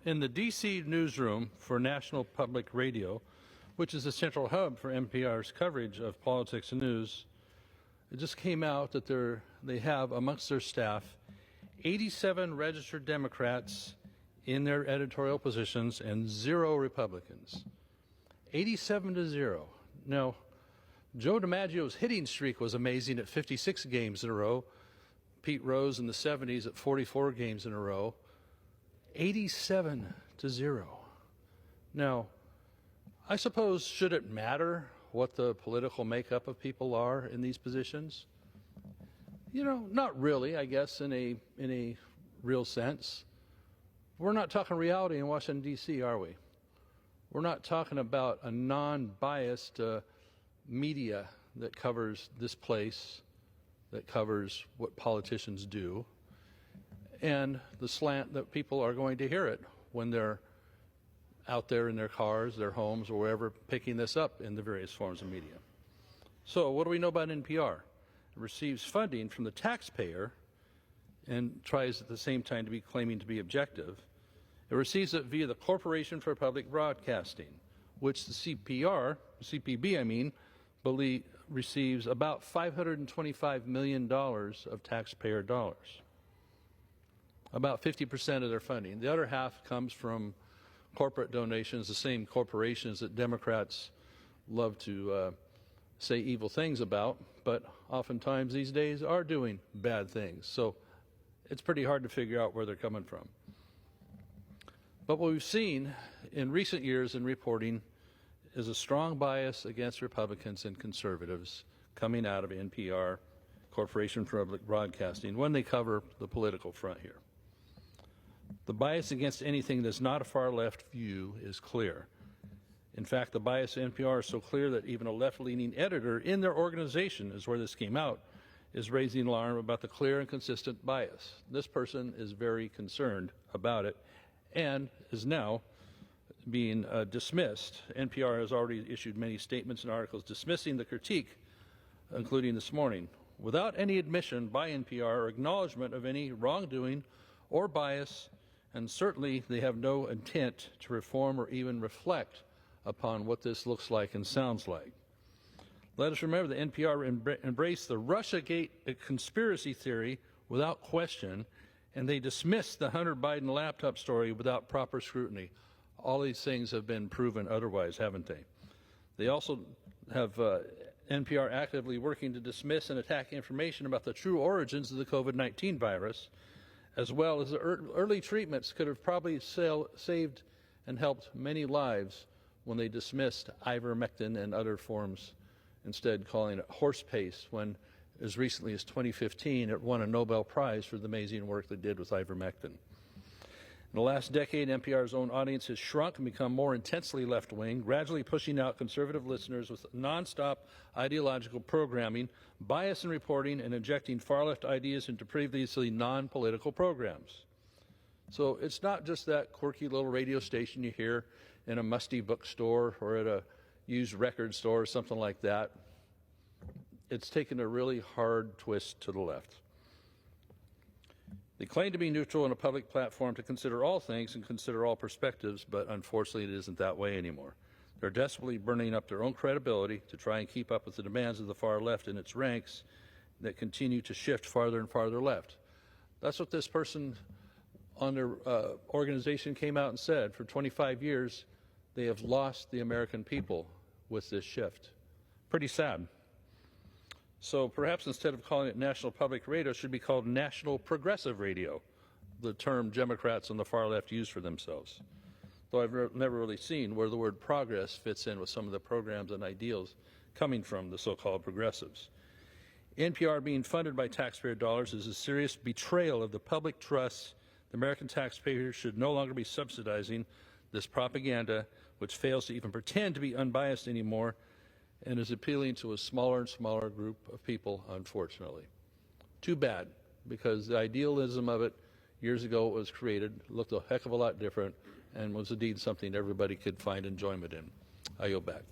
In the D.C. newsroom for National Public Radio, which is the central hub for NPR's coverage of politics and news, it just came out that they have amongst their staff 87 registered Democrats in their editorial positions and 0 Republicans. 87 to 0. Now, Joe DiMaggio's hitting streak was amazing at 56 games in a row. Pete Rose in the 70s at 44 games in a row. 87 to 0. Now, I suppose, should it matter what the political makeup of people are in these positions? You know, not really, I guess, in a real sense. We're not talking reality in Washington, D.C., are we? We're not talking about a non-biased media that covers this place, that covers what politicians do, and the slant that people are going to hear it when they're out there in their cars, their homes, or wherever, picking this up in the various forms of media. So what do we know about NPR? It receives funding from the taxpayer and tries at the same time to be claiming to be objective. It receives it via the Corporation for Public Broadcasting, which the CPB, receives about $525 million of taxpayer dollars. About 50% of their funding. The other half comes from corporate donations, the same corporations that Democrats love to say evil things about, but oftentimes these days are doing bad things. So it's pretty hard to figure out where they're coming from. But what we've seen in recent years in reporting is a strong bias against Republicans and conservatives coming out of NPR, Corporation for Public Broadcasting, when they cover the political front here. The bias against anything that's not a far-left view is clear. In fact, the bias of NPR is so clear that even a left-leaning editor in their organization, is where this came out, is raising alarm about the clear and consistent bias. This person is very concerned about it and is now being dismissed. NPR has already issued many statements and articles dismissing the critique, including this morning, without any admission by NPR or acknowledgement of any wrongdoing or bias, and certainly they have no intent to reform or even reflect upon what this looks like and sounds like. Let us remember that NPR embraced the Russiagate conspiracy theory without question, and they dismissed the Hunter Biden laptop story without proper scrutiny. All these things have been proven otherwise, haven't they? They also have NPR actively working to dismiss and attack information about the true origins of the COVID-19 virus, as well as the early treatments could have probably saved and helped many lives when they dismissed ivermectin and other forms, instead calling it horse paste, when as recently as 2015 it won a Nobel Prize for the amazing work they did with ivermectin. In the last decade, NPR's own audience has shrunk and become more intensely left-wing, gradually pushing out conservative listeners with nonstop ideological programming, bias in reporting, and injecting far-left ideas into previously non-political programs. So it's not just that quirky little radio station you hear in a musty bookstore or at a used record store or something like that. It's taken a really hard twist to the left. They claim to be neutral in a public platform to consider all things and consider all perspectives, but unfortunately it isn't that way anymore. They're desperately burning up their own credibility to try and keep up with the demands of the far left in its ranks that continue to shift farther and farther left. That's what this person on their organization came out and said. For 25 years, they have lost the American people with this shift. Pretty sad. So perhaps instead of calling it National Public Radio, it should be called National Progressive Radio, the term Democrats on the far left use for themselves. Though I've never really seen where the word progress fits in with some of the programs and ideals coming from the so-called progressives. NPR being funded by taxpayer dollars is a serious betrayal of the public trust. The American taxpayers should no longer be subsidizing this propaganda, which fails to even pretend to be unbiased anymore, and is appealing to a smaller and smaller group of people, unfortunately. Too bad, because the idealism of it years ago it was created looked a heck of a lot different and was indeed something everybody could find enjoyment in. I yield back.